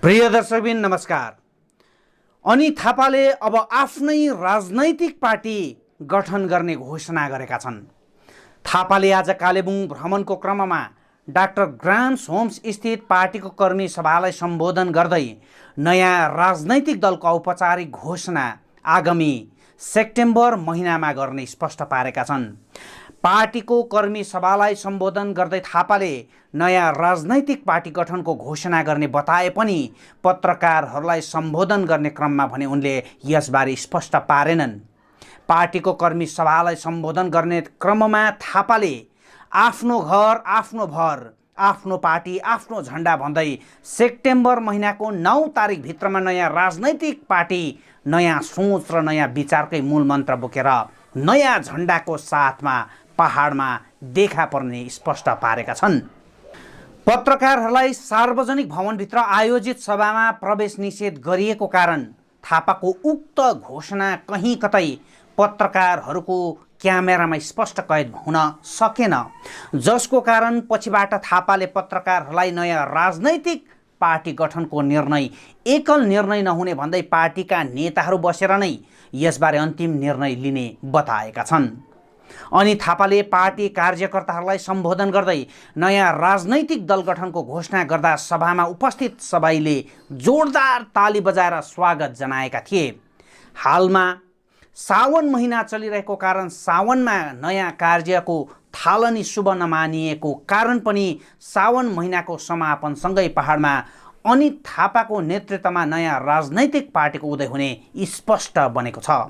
प्रिय दर्शकबिन नमस्कार। अनि थापाले अब आफ्नै राजनैतिक पार्टी गठन गर्ने घोषणा गरेका छन्। थापाले आज कालेबुङ भ्रमणको क्रममा डाक्टर ग्राम्स होम्स स्थित पार्टीको कर्मी सभालाई सम्बोधन गर्दै नयाँ राजनैतिक दलको औपचारिक घोषणा आगामी सेप्टेम्बर महिनामा गर्ने स्पष्ट पारेका छन्। पार्टीको कर्मी सभालाई सम्बोधन गर्दै थापाले नयाँ राजनैतिक पार्टी गठनको घोषणा गर्ने बताए पनि पत्रकारहरूलाई सम्बोधन गर्ने क्रममा भने उनले यसबारे स्पष्ट पारेनन्। पार्टीको कर्मी सभालाई सम्बोधन गर्ने क्रममा थापाले आफ्नो घर आफ्नो भर, आफ्नो पार्टी आफ्नो झण्डा भन्दै सेप्टेम्बर महिनाको 9 तारिकभित्रमा नयाँ राजनैतिक पार्टी नयाँ सोच र नयाँ विचारकै मूल मन्त्र बोकेर नयाँ झण्डाको साथमा पहाडमा देखा पर्ने स्पष्ट पारेका छन्। पत्रकारहरूलाई सार्वजनिक भवनभित्र आयोजित सभामा प्रवेश निषेध गरिएको कारण थापाको उक्त घोषणा कहीँ कतै पत्रकारहरूको क्यामेरामा स्पष्ट कैद हुन सकेन, जसको कारण पछिबाट थापाले पत्रकारहरूलाई नयाँ राजनैतिक पार्टी गठनको निर्णय एकल निर्णय नहुने भन्दै पार्टीका नेताहरू बसेर नै यसबारे अन्तिम निर्णय लिने बताएका छन्। अनि थापाले पार्टी कार्यकर्ताहरूलाई सम्बोधन गर्दै नयाँ राजनैतिक दल गठनको घोषणा गर्दा सभामा उपस्थित सबैले जोरदार ताली बजाएर स्वागत जनाएका थिए। हालमा सावन महिना चलिरहेको कारण सावनमा नयाँ कार्यको थालनी शुभ नमानिएको कारण पनि सावन महिनाको समापनसँगै पहाडमा अनि थापाको नेतृत्वमा नयाँ राजनैतिक पार्टीको उदय हुने स्पष्ट बनेको छ।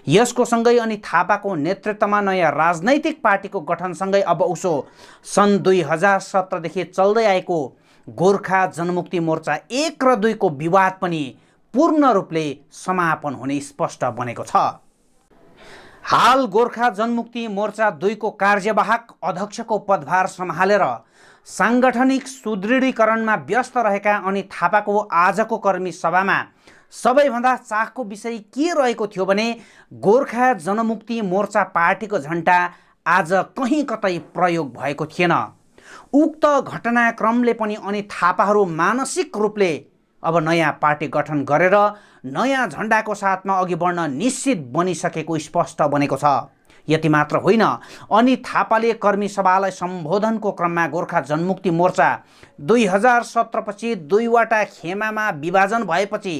यसको सँगै अनि थापाको नेतृत्वमा नयाँ राजनैतिक पार्टीको गठनसँगै अब उसो सन् 2017 देखि चल्दै आएको गोर्खा जनमुक्ति मोर्चा 1 र 2 को विवाद पनि पूर्ण रूपले समापन हुने स्पष्ट बनेको छ। हाल गोर्खा जनमुक्ति मोर्चा 2 को कार्यवाहक अध्यक्षको पदभार सम्हालेर साङ्गठनिक सुदृढीकरणमा व्यस्त रहेका अनि थापाको आजको कर्मी सभामा सबैभन्दा चाखको विषय के रहेको थियो भने गोर्खा जनमुक्ति मोर्चा पार्टीको झण्डा आज कहीँ कतै प्रयोग भएको थिएन। उक्त घटनाक्रमले पनि अनि थापाहरू मानसिक रूपले अब नयाँ पार्टी गठन गरेर नयाँ झण्डाको साथमा अघि बढ्न निश्चित बनिसकेको स्पष्ट बनेको छ। यति मात्र होइन, अनि थापाले कर्मी सभालाई सम्बोधनको क्रममा गोर्खा जनमुक्ति मोर्चा 2017 पछि 2वटा खेमामा विभाजन भएपछि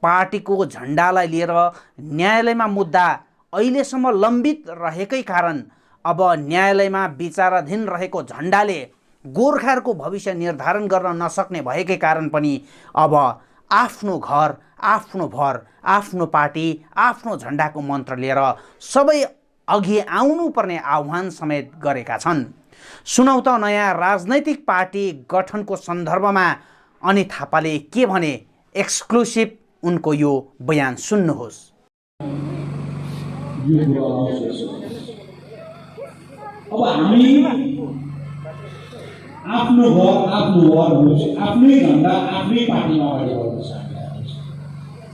पार्टीको झण्डालाई लिएर न्यायालयमा मुद्दा अहिलेसम्म लम्बित रहेकै कारण अब न्यायालयमा विचाराधीन रहेको झण्डाले गोर्खाहरूको भविष्य निर्धारण गर्न नसक्ने भएकै कारण पनि अब आफ्नो घर आफ्नो भर, आफ्नो पार्टी आफ्नो झण्डाको मन्त्र लिएर सबै अघि आउनुपर्ने आह्वान समेत गरेका छन्। सुनौ त नयाँ राजनैतिक पार्टी गठनको सन्दर्भमा अनि थापाले के भने। एक्सक्लुसिभ उनको यो बयान सुन्नुहोस्। अब हामी आफ्नो घर आफ्नो भर, आफ्नै झण्डा आफ्नै पार्टीमा अगाडि बढ्छ।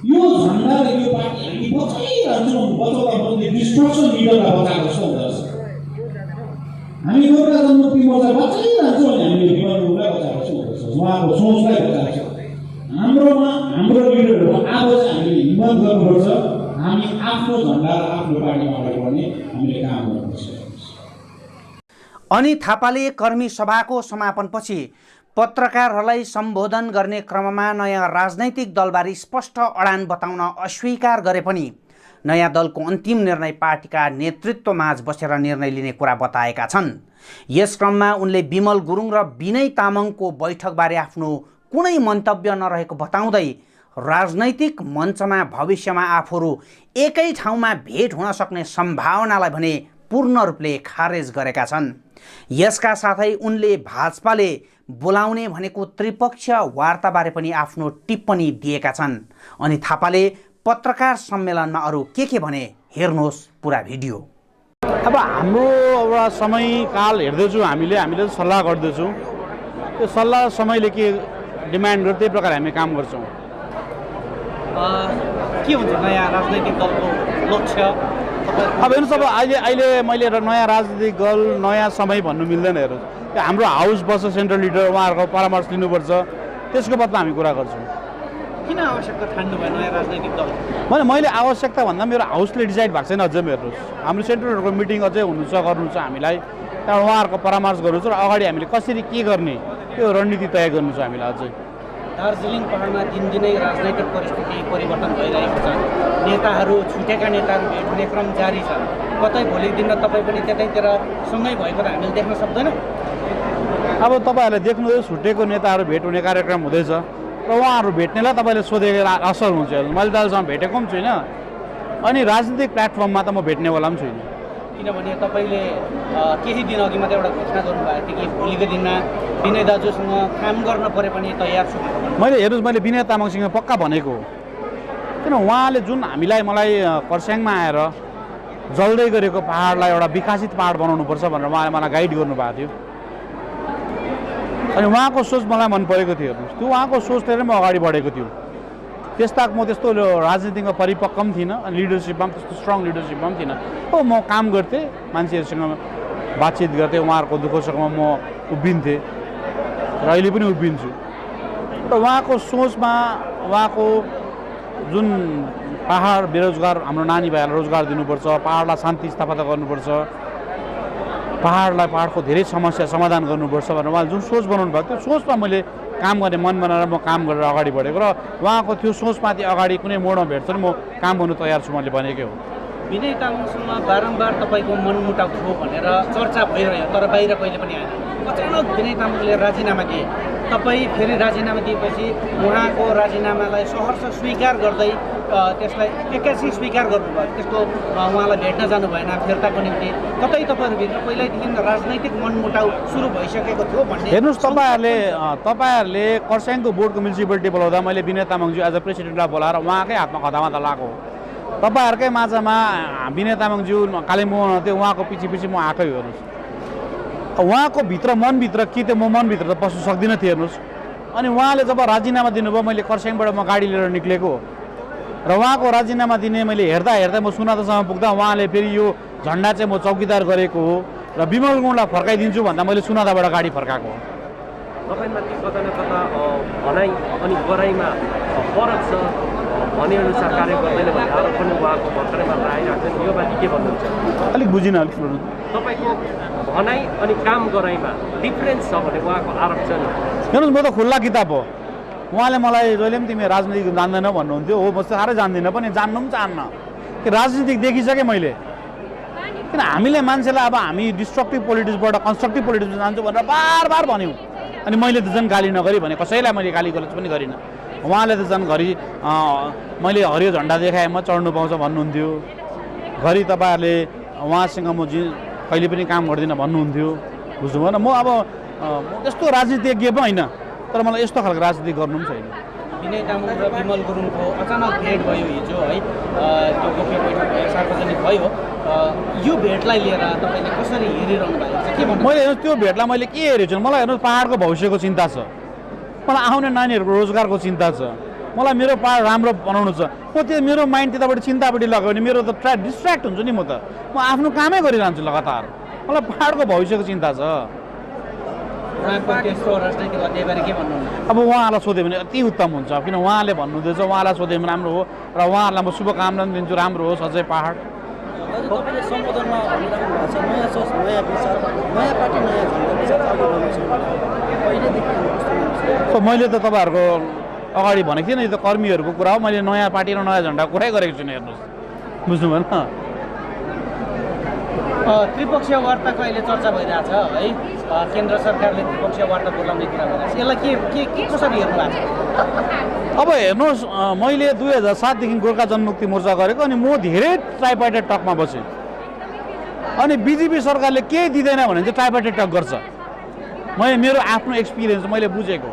यो झण्डा र यो पार्टी हामी बचाइरहन्छौँ, बचाउँदा डिस्ट्रक्सन लिडरलाई बचाएको जस्तो हुँदछ। हामी गोर्खा जनमुक्ति मोर्चा बचाइरहन्छौँ भने हामीले विमललाई बचाएको जस्तो हुँदछ, उहाँको सोचलाई बचाएको छ। हाम्रो लिडरहरू आज चाहिँ हामीले हिम्मत गर्नुपर्छ, हामी आफ्नो झण्डा र आफ्नो पार्टीमा अगाडि बढ्ने हामीले काम गर्नुपर्छ। अनि थापाले कर्मी सभाको समापनपछि पत्रकारहरूलाई सम्बोधन गर्ने क्रममा नयाँ राजनैतिक दलबारे स्पष्ट अडान बताउन अस्वीकार गरे पनि नयाँ दलको अन्तिम निर्णय पार्टीका नेतृत्वमाझ बसेर निर्णय लिने कुरा बताएका छन्। यस क्रममा उनले विमल गुरुङ र विनय तामाङको बैठकबारे आफ्नो कुनै मन्तव्य नरहेको बताउँदै राजनैतिक मञ्चमा भविष्यमा आफूहरू एकै ठाउँमा भेट हुन सक्ने सम्भावनालाई भने पूर्ण रूपले खारेज गरेका छन्। यसका साथै उनले भाजपाले बोलाउने भनेको त्रिपक्षीय वार्ताबारे पनि आफ्नो टिप्पणी दिएका छन्। अनि थापाले पत्रकार सम्मेलनमा अरू के भने हेर्नुहोस् पुरा भिडियो। अब हाम्रो एउटा समयकाल हेर्दैछौँ, हामीले सल्लाह गर्दैछौँ। त्यो सल्लाह समयले के डिमान्ड गर्छ त्यही प्रकार हामी काम गर्छौँ। के हुन्छ नयाँ राजनैतिक दलको लक्ष्य? अब हेर्नुहोस्, अब अहिले मैले नयाँ राजनीतिक दल नयाँ समय भन्नु मिल्दैन। हेर्नुहोस्, हाम्रो हाउस बस्छ सेन्ट्रल लिडर, उहाँहरूको परामर्श लिनुपर्छ। त्यसको बादमा हामी कुरा गर्छौँ। किन आवश्यकता ठान्नु भयो नयाँ राजनैतिक दल? मैले आवश्यकता भन्दा मेरो हाउसले डिसाइड भएको छैन अझै हेर्नुहोस्। हाम्रो सेन्ट्रलहरूको मिटिङ अझै गर्नु छ हामीलाई, त्यहाँबाट उहाँहरूको परामर्श गर्नु छ र अगाडि हामीले कसरी के गर्ने त्यो रणनीति तय गर्नु छ हामीलाई अझै। दार्जिलिङ पहाडमा दिनदिनै राजनैतिक परिस्थिति परिवर्तन भइरहेको छ। नेताहरू छुटेका नेताहरू भेट हुने क्रम जारी छ। कतै भोलिको दिनमा तपाईँ पनि त्यतैतिर सँगै भएको त हामीले देख्न सक्दैनौँ। अब तपाईँहरूले देख्नुहोस् छुटेको नेताहरू भेट हुने कार्यक्रम हुँदैछ र उहाँहरू भेट्नेलाई तपाईँले सोधेको असर हुन्छ। मैले त अहिलेसम्म भेटेको पनि छुइनँ, अनि राजनीतिक प्लेटफर्ममा त म भेट्नेवाला पनि छुइनँ। किनभने तपाईँले केही दिन अघि मात्रै एउटा घोषणा गर्नुभएको थियो कि भोलिको दिनमा विनय दाजुसँग काम गर्न परे पनि तयार छु। मैले हेर्नुहोस्, मैले विनय तामाङसँग पक्का भनेको हो, किन उहाँले जुन मलाई खरसाङमा आएर जल्दै गरेको पहाडलाई एउटा विकसित पहाड बनाउनुपर्छ भनेर उहाँले मलाई गाइड गर्नुभएको थियो, अनि उहाँको सोच मलाई मन परेको थियो। हेर्नुहोस्, त्यो उहाँको सोच लिएर म अगाडि बढेको थियो। त्यसताक म त्यस्तो राजनीतिमा परिपक्व पनि थिइनँ, अनि लिडरसिपमा पनि त्यस्तो स्ट्रङ लिडरसिपमा पनि थिइनँ। म काम गर्थेँ, मान्छेहरूसँग बातचित गर्थेँ, उहाँहरूको दुःख सुखमा म उभिन्थेँ र अहिले पनि उभिन्छु। र उहाँको सोचमा उहाँको जुन पहाड बेरोजगार हाम्रो नानी भाइहरूलाई रोजगार दिनुपर्छ, पहाडलाई शान्ति स्थापना गर्नुपर्छ, पहाडको धेरै समस्या समाधान गर्नुपर्छ भनेर उहाँले जुन सोच बनाउनु भएको त्यो सोचमा मैले काम गर्ने मन बनाएर म काम गरेर अगाडि बढेको र उहाँको त्यो सोचमाथि अगाडि कुनै मोडमा भेट्छ भने म काम गर्नु तयार छु, मैले भनेकै हो। विनय तामाङसँग बारम्बार तपाईँको मनमुटाउ थियो भनेर चर्चा भइरह्यो, तर बाहिर कहिले पनि आएन। अचानक विनय तामाङले राजीनामा दिए, तपाईँ फेरि राजीनामा दिएपछि उहाँको राजीनामालाई सहर्ष स्वीकार गर्दै त्यसलाई एक्कासी स्वीकार गर्नुभयो। त्यसको उहाँलाई भेट्न जानु भएन फिर्ताको निम्ति। कतै तपाईँहरूभित्र पहिल्यैदेखि राजनैतिक मनमुटाउ सुरु भइसकेको थियो भन्ने। हेर्नुहोस्, तपाईँहरूले खरसाङको बोर्डको म्युनिसिपालिटी बोलाउँदा मैले विनय तामाङज्यू एज अ प्रेसिडेन्टलाई बोलाएर उहाँकै हातमा खदामा त लगाएको हो। तपाईँहरूकै माझमा विनय तामाङज्यू कालिम्पोङमा हुनुहुन्थ्यो, उहाँको पछि म आएकै हो। हेर्नुहोस्, उहाँको मनभित्र कि त म मनभित्र त पस्नु सक्दिनँ थिएँ। हेर्नुहोस्, अनि उहाँले जब राजीनामा दिनुभयो मैले खरसाङबाट म गाडी लिएर निक्लेको र उहाँको राजीनामा दिने मैले हेर्दा म सुनातासम्म पुग्दा उहाँले फेरि यो झन्डा चाहिँ म चौकीदार गरेको हो र विमल गुणलाई फर्काइदिन्छु भन्दा मैले सुनाताबाट गाडी फर्काएको हो। तपाईँमाथि कता न कता भनाइ अनि गराइमा फरक छ, भनेअनुसार कार्य गर्दैन भन्ने आरोप पनि उहाँको भर्खरै मात्र आइरहेको छ। यो माथि के भन्नुहुन्छ? अलिक बुझिनँ, अलिक तपाईँको भनाइ अनि काम गराइमा डिफ्रेन्स छ भने उहाँको आरोप छ नि। हेर्नुहोस्, म त खुल्ला किताब हो। उहाँले मलाई जहिले पनि तिमी राजनीति जान्दैन भन्नुहुन्थ्यो, हो म साह्रै जान्दिनँ पनि, जान्नु पनि चाहन्न कि राजनीतिक देखिसकेँ मैले। किन हामीले मान्छेलाई अब हामी डिस्ट्रक्टिभ पोलिटिक्सबाट कन्स्ट्रक्टिभ पोलिटिक्स जान्छु भनेर बार भन्यौँ, अनि मैले त झन् गाली नगरी भने कसैलाई मैले गाली गलोच पनि गरिनँ। उहाँले त झन् घरि मैले हरियो झन्डा देखाएँ म चढ्नु पाउँछ भन्नुहुन्थ्यो, घरि तपाईँहरूले उहाँसँग म कहिले पनि काम गर्दिनँ भन्नुहुन्थ्यो, बुझ्नु भएन। म अब त्यस्तो राजनीतिज्ञ पनि होइन, तर मलाई यस्तो खालको राजनीति गर्नु पनि छैन। विनय तामाङ र विमल गुरुङको अचानक भेट भयो हिजो है, त्यो गोप्य बैठक भयो, सार्वजनिक भयो। यो भेटलाई लिएर तपाईँले कसरी हेरिरहनु भएको छ, के भन्नु? मैले हेर्नुहोस्, त्यो भेटलाई मैले के हेरेको छु, मलाई हेर्नुहोस् पहाडको भविष्यको चिन्ता छ, मलाई आउने नानीहरूको रोजगारको चिन्ता छ, मलाई मेरो पहाड राम्रो बनाउनु छ। म त्यो मेरो माइन्ड त्यताबाट चिन्तापट्टि लगायो भने मेरो त डिस्ट्र्याक्ट हुन्छु नि। म आफ्नो कामै गरिरहन्छु लगातार, मलाई पहाडको भविष्यको चिन्ता छ। अब उहाँलाई सोध्यो भने अति उत्तम हुन्छ, किन उहाँले भन्नुहुँदैछ, उहाँलाई सोध्यो भने राम्रो हो र उहाँहरूलाई म शुभकामना पनि दिन्छु, राम्रो होस् अझै पहाड। तपाईँले सम्बोधनमा भनिराख्नु भएको छ नयाँ सोच नयाँ विचार, नयाँ पार्टी नयाँ झन्डा विचार अघि बढाउँछ पहिलेदेखि। मैले त तपाईँहरूको अगाडि भनेको थिएँ नि, यो त कर्मीहरूको कुरा हो, मैले नयाँ पार्टी र नयाँ झन्डाको कुरै गरेको छुइनँ। हेर्नुहोस्, बुझ्नु भएन। त्रिपक्षीय वार्ताको अहिले चर्चा भइरहेछ है, केन्द्र सरकारले त्रिपक्षीय वार्ता बोलाउने कुरा भइरहेछ, यसलाई के कसरी हेर्नु भएको छ? अब हेर्नुहोस्, मैले 2007देखि गोर्खा जनमुक्ति मोर्चा गरेको, अनि म धेरै ट्राइपार्टाइट टकमा बसेँ, अनि बिजेपी सरकारले केही दिँदैन भने चाहिँ ट्राइपार्टाइट टक गर्छ। मेरो आफ्नो एक्सपिरियन्स मैले बुझेको,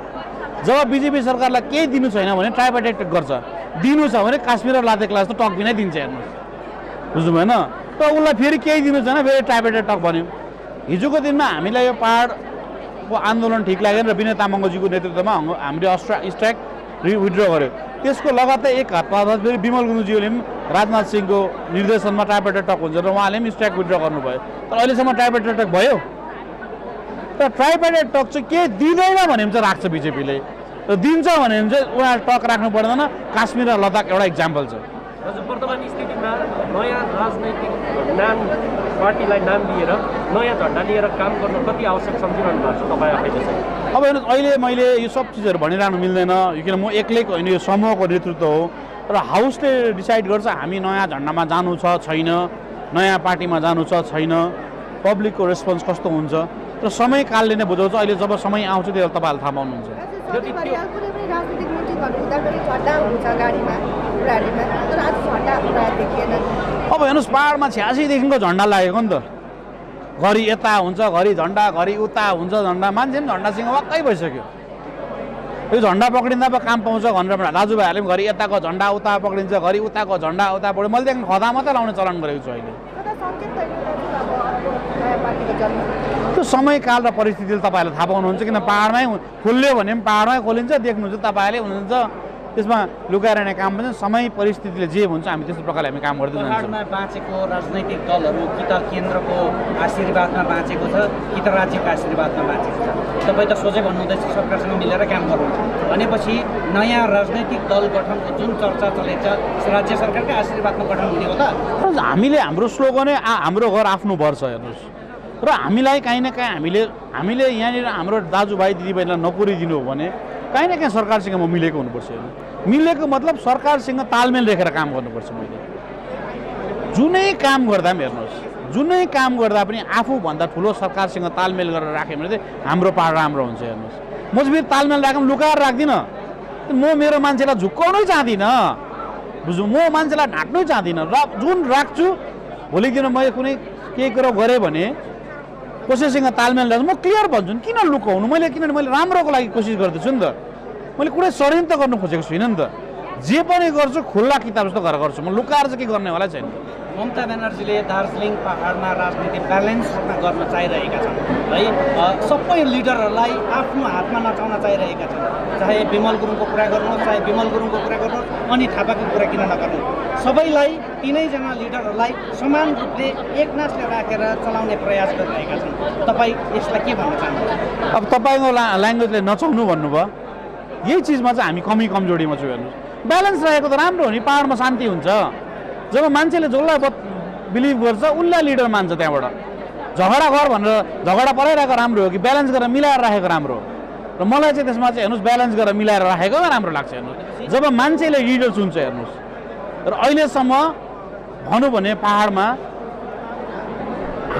जब बिजेपी सरकारलाई केही दिनु छैन भने ट्राइपार्टाइट टक गर्छ, दिनु छ भने काश्मीर र लाते क्लास त टक बिनै दिन्छ। हेर्नुहोस्, बुझ्नु भएन। र उसलाई फेरि केही दिनु छैन, फेरि ट्राइपार्टाइट टक भन्यो। हिजोको दिनमा हामीलाई यो पहाडको आन्दोलन ठिक लागेन र विनय तामाङजीको नेतृत्वमा हामीले स्ट्राइक विथड्र गर्यो। त्यसको लगातार एक हप्ता फेरि विमल गुरुङज्यूले पनि राजनाथ सिंहको निर्देशनमा ट्राइपार्टाइट टक हुन्छ र उहाँले पनि स्ट्राइक विथड्र गर्नुभयो, तर अहिलेसम्म ट्राइपार्टाइट टक भयो। र ट्राइपार्टाइट टक चाहिँ के दिँदैन भने चाहिँ राख्छ बिजेपीले, र दिन्छ भने चाहिँ उहाँ टक राख्नु पर्दैन। काश्मीर र लद्दाख एउटा इक्जाम्पल छ। हजुर, वर्तमान स्थितिमा नयाँ राजनैतिक पार्टीलाई नाम लिएर नयाँ झन्डा लिएर काम गर्न कति आवश्यक सम्झिरहनु भएको छ तपाईँ आफैले चाहिँ? अब हेर्नुहोस्, अहिले मैले यो सब चिजहरू भनिरहनु मिल्दैन, किन म एक्लैको होइन, यो समूहको नेतृत्व हो र हाउसले डिसाइड गर्छ हामी नयाँ झन्डामा जानु छ छैन, नयाँ पार्टीमा जानु छ छैन, पब्लिकको रेस्पोन्स कस्तो हुन्छ र समयकालले नै बुझाउँछ। अहिले जब समय आउँछ त्यो तपाईँहरूले थाहा पाउनुहुन्छ। राजनीतिक मिटिङहरू हुँदाखेरि झन्डा हुन्छ गाडीमा प्रहरीमा, तर आज झन्डा प्राय देखिएन। अब हेर्नुहोस्, पाहाडमा 86देखिको झन्डा लागेको नि त, घरि यता हुन्छ घरि झन्डा, घरि उता हुन्छ झन्डा, मान्छे पनि झन्डासँग वाक्कै भइसक्यो। यो झन्डा पक्रिँदा पो काम पाउँछ भनेर दाजुभाइहरूले पनि घरि यताको झन्डा उता पक्रिन्छ, घरि उताको झन्डा उता पक्रिन्छ। मैले त्यहाँ खदा मात्रै लाउने चलन गरेको छु अहिले। त्यो समयकाल र परिस्थितिले तपाईँहरूले थाहा पाउनुहुन्छ, किन पाहाडमै खोल्यो भने पनि पाहाडमै खोलिन्छ, देख्नुहुन्छ तपाईँहरूले हुनुहुन्छ, त्यसमा लुकाएर हिँड्ने काम पनि समय परिस्थितिले जे हुन्छ हामी त्यस्तो प्रकारले हामी काम गर्दै जान्छौँ। पाहाडमा बाँचेको राजनैतिक दलहरू कि त केन्द्रको आशीर्वादमा बाँचेको छ कि त राज्यको आशीर्वादमा बाँचेको छ। तपाईँ त सोझै भन्नुहुँदैछ सरकारसँग मिलेर काम गर्नुहुन्छ भनेपछि नयाँ राजनैतिक दल गठनको जुन चर्चा चलेको छ राज्य सरकारकै आशीर्वादमा गठन हुने हो त? हामीले हाम्रो स्लोगनै हाम्रो घर आफ्नो भर छ हेर्नुहोस्, र हामीलाई काहीँ न काहीँ हामीले यहाँनिर हाम्रो दाजुभाइ दिदीबहिनीलाई नोकरी दिनु हो भने काहीँ न काहीँ सरकारसँग म मिलेको हुनुपर्छ। मिलेको मतलब सरकारसँग तालमेल रेखेर काम गर्नुपर्छ। मैले जुनै काम गर्दा पनि हेर्नुहोस्, जुनै काम गर्दा पनि आफूभन्दा ठुलो सरकारसँग तालमेल गरेर राख्यो भने चाहिँ हाम्रो पाहाड राम्रो हुन्छ। हेर्नुहोस्, म चाहिँ फेरि तालमेल राख्नु लुकाएर राख्दिनँ, म मेरो मान्छेलाई झुक्काउनै चाहदिनँ, बुझ्नु, म मान्छेलाई ढाँट्नै चाहदिनँ। र जुन राख्छु भोलिको दिनमा मैले कुनै केही कुरो गरेँ भने कसैसँग तालमेल राख्छु, म क्लियर भन्छु नि, किन लुकाउनु मैले, किनभने मैले राम्रोको लागि कोसिस गर्दैछु नि त, मैले कुनै षड्यन्त्र गर्नु खोजेको छुइनँ नि त। जे पनि गर्छु खुल्ला किताब जस्तो गरेर गर्छु, म लुकाएर चाहिँ के गर्ने होला छैन। ममता ब्यानर्जीले दार्जिलिङ पाहाडमा राजनीति ब्यालेन्स रूपमा गर्न चाहिरहेका छन् है, सबै लिडरहरूलाई आफ्नो हातमा नचाउन चाहिरहेका छन्। चाहे विमल गुरुङको कुरा गर्नुहोस्, चाहे विमल गुरुङको कुरा गर्नुहोस्, अनि थापाको कुरा किन नगर्नु, सबैलाई तिनैजना लिडरहरूलाई समान रूपले एकनासले राखेर चलाउने प्रयास गरिरहेका छन्। तपाईँ यसलाई के भन्न चाहनुहुन्छ? अब तपाईँको ल्याङ्ग्वेजले नचाउनु भन्नुभयो, यही चिजमा चाहिँ हामी कमी कमजोरीमा छु। हेर्नुहोस्, ब्यालेन्स रहेको त राम्रो हो नि, पाहाडमा शान्ति हुन्छ। जब मान्छेले जसलाई बिलिभ गर्छ उसलाई लिडर मान्छ, त्यहाँबाट झगडा गर भनेर झगडा पराइरहेको राम्रो हो कि ब्यालेन्स गरेर मिलाएर राखेको राम्रो हो? र मलाई चाहिँ त्यसमा चाहिँ हेर्नुहोस् ब्यालेन्स गरेर मिलाएर राखेको राम्रो लाग्छ। हेर्नुहोस्, जब मान्छेले लिडर चुन्छ, हेर्नुहोस्, र अहिलेसम्म भनौँ भने पाहाडमा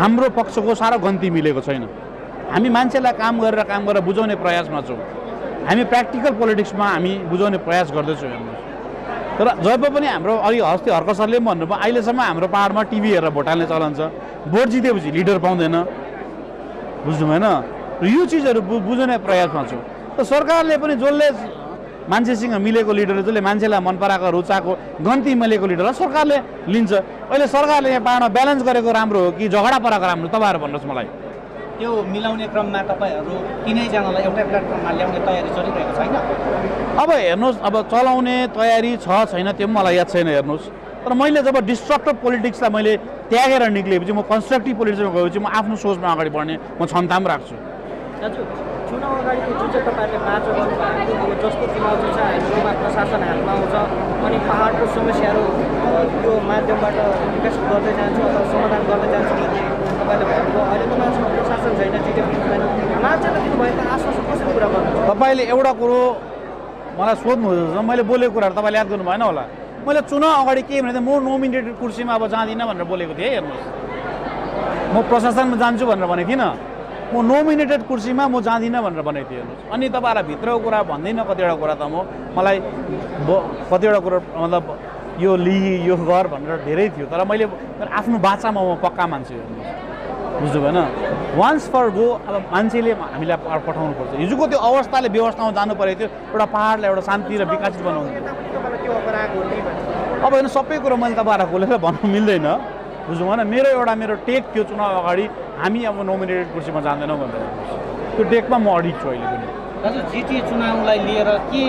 हाम्रो पक्षको साह्रो गन्ती मिलेको छैन। हामी मान्छेलाई काम गरेर बुझाउने प्रयासमा छौँ, हामी प्र्याक्टिकल पोलिटिक्समा हामी बुझाउने प्रयास गर्दैछौँ। हेर्नुहोस्, तर जब पनि हाम्रो अलि हस्ती हर्क सरले पनि भन्नुभयो अहिलेसम्म हाम्रो पाहाडमा टिभी हेरेर भोट हाल्ने चलन छ, भोट जितेपछि लिडर पाउँदैन, बुझ्नु भएन? र यो चिजहरू बुझाउने प्रयासमा छु। त सरकारले पनि जसले मान्छेसँग मिलेको लिडर, जसले मान्छेलाई मन पराएको रुचाएको गन्ती मिलेको लिडरलाई सरकारले लिन्छ। अहिले सरकारले यहाँ पाहाडमा ब्यालेन्स गरेको राम्रो हो कि झगडा पराएको राम्रो, तपाईँहरू भन्नुहोस् मलाई। त्यो मिलाउने क्रममा तपाईँहरू तिनैजनालाई एउटै प्लेटफर्ममा ल्याउने तयारी चलिरहेको छैन? अब हेर्नुहोस्, अब चलाउने तयारी छ छैन त्यो पनि मलाई याद छैन। हेर्नुहोस्, तर मैले जब डिस्ट्रक्टिभ पोलिटिक्सलाई मैले त्यागेर निक्लिएपछि म कन्स्ट्रक्टिभ पोलिटिक्समा गएपछि म आफ्नो सोचमा अगाडि बढ्ने म क्षमता पनि राख्छु। दाजु, चुनाव अगाडि जुन चाहिँ तपाईँहरूले बाँचो गर्नुभएको अब जस्तो चुनाव चाहिँ हामीहरूमा प्रशासन हातमा आउँछ अनि पाहाडको समस्याहरू यो माध्यमबाट विकसित गर्दै जान्छु अथवा समाधान गर्दै जान्छु भन्ने तपाईँले भन्नुभयो। अहिले त मान्छेको प्रशासन छैन, जिटिपी छैन, मान्छेले दिनुभएको आश्वासन कसरी पुरा गर्नु? तपाईँले एउटा कुरो मलाई सोध्नुहुन्छ, मैले बोलेको कुराहरू तपाईँले याद गर्नु भएन होला। मैले चुनाव अगाडि के भने म नोमिनेटेड कुर्सीमा अब जाँदिनँ भनेर बोलेको थिएँ। हेर्नुहोस्, म प्रशासनमा जान्छु भनेर भनेको थिइनँ, म नोमिनेटेड कुर्सीमा म जाँदिनँ भनेर भनेको थिएँ। हेर्नुहोस्, अनि तपाईँलाई भित्रको कुरा भन्दिनँ, कतिवटा कुरा त मलाई कतिवटा कुरो मतलब यो यो गर भनेर धेरै थियो, तर मैले आफ्नो बाचामा म पक्का मान्छु। हेर्नुहोस्, बुझ्नु भएन? वान्स फर गो, अब मान्छेले हामीलाई पठाउनुपर्छ। हिजोको त्यो अवस्थाले व्यवस्थामा जानु परेको थियो, एउटा पाहाडलाई एउटा शान्ति र विकसित बनाउनु। अब होइन सबै कुरो मैले तपाईँलाई खोलेर भन्नु मिल्दैन, बुझ्नु भएन? मेरो टेक थियो चुनाव अगाडि हामी अब नोमिनेटेड कुर्सीमा जाँदैनौँ भनेर, त्यो टेकमा म अडिट छु अहिले पनि। दाजु, जिटिए चुनावलाई लिएर के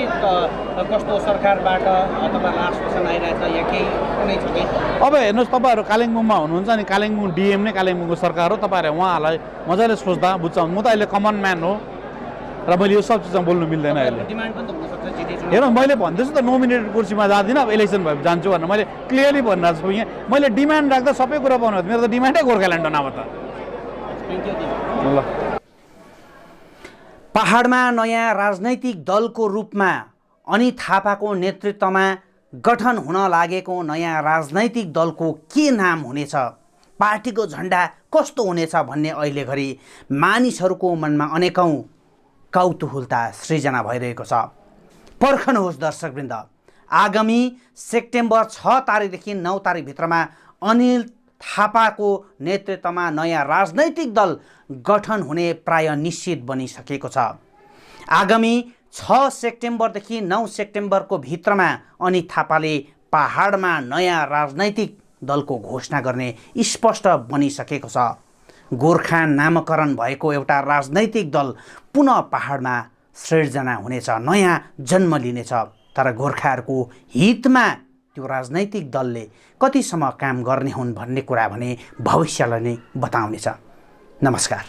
कस्तो सरकारबाट तपाईँहरूलाई आश्वासन आइरहेछ या केही कुनै छ कि? अब हेर्नुहोस्, तपाईँहरू कालिम्पोङमा हुनुहुन्छ अनि कालिम्पोङ डिएम नै कालिम्पोङको सरकार हो, तपाईँहरू उहाँहरूलाई मजाले सोच्दा बुझ्छ। म त अहिले कमन म्यान हो, र मैले यो सब चिजमा बोल्नु मिल्दैन अहिले। डिमान्ड पनि त हुनसक्छ जिते चुनाव। हेर मैले भन्दैछु त नोमिनेटेड कुर्सीमा जाँदिनँ, अब इलेक्सन भए जान्छु भनेर मैले क्लियरली भनिरहेको छु। यहाँ मैले डिमान्ड राख्दा सबै कुरा पाउनु मेरो त डिमान्डै गोर्खाल्यान्ड हो नभए त। ल पहाडमा नयाँ राजनैतिक दलको रूपमा अनित थापाको नेतृत्वमा गठन हुन लागेको नयाँ राजनैतिक दलको के नाम हुनेछ, पार्टीको झन्डा कस्तो हुनेछ भन्ने अहिले घरि मानिसहरूको मनमा अनेकौँ कौतूहलता सृजना भइरहेको छ। पर्खनुहोस् दर्शकवृन्द, आगामी सेप्टेम्बर 6 तारिकदेखि 9 तारिकभित्रमा अनिल थापाको नेतृत्वमा नयाँ राजनैतिक दल गठन हुने प्राय निश्चित बनिसकेको छ। आगामी 6 सेप्टेम्बरदेखि 9 सेप्टेम्बरको भित्रमा अनित थापाले पहाडमा नयाँ राजनैतिक दलको घोषणा गर्ने स्पष्ट बनिसकेको छ। गोर्खा नामकरण भएको एउटा राजनैतिक दल पुनः पहाडमा सृजना हुनेछ, नयाँ जन्म लिनेछ। तर गोर्खाहरूको हितमा त्यो राजनैतिक दलले कतिसम्म काम गर्ने हुन् भन्ने कुरा भने भविष्यलाई नै बताउनेछ। नमस्कार।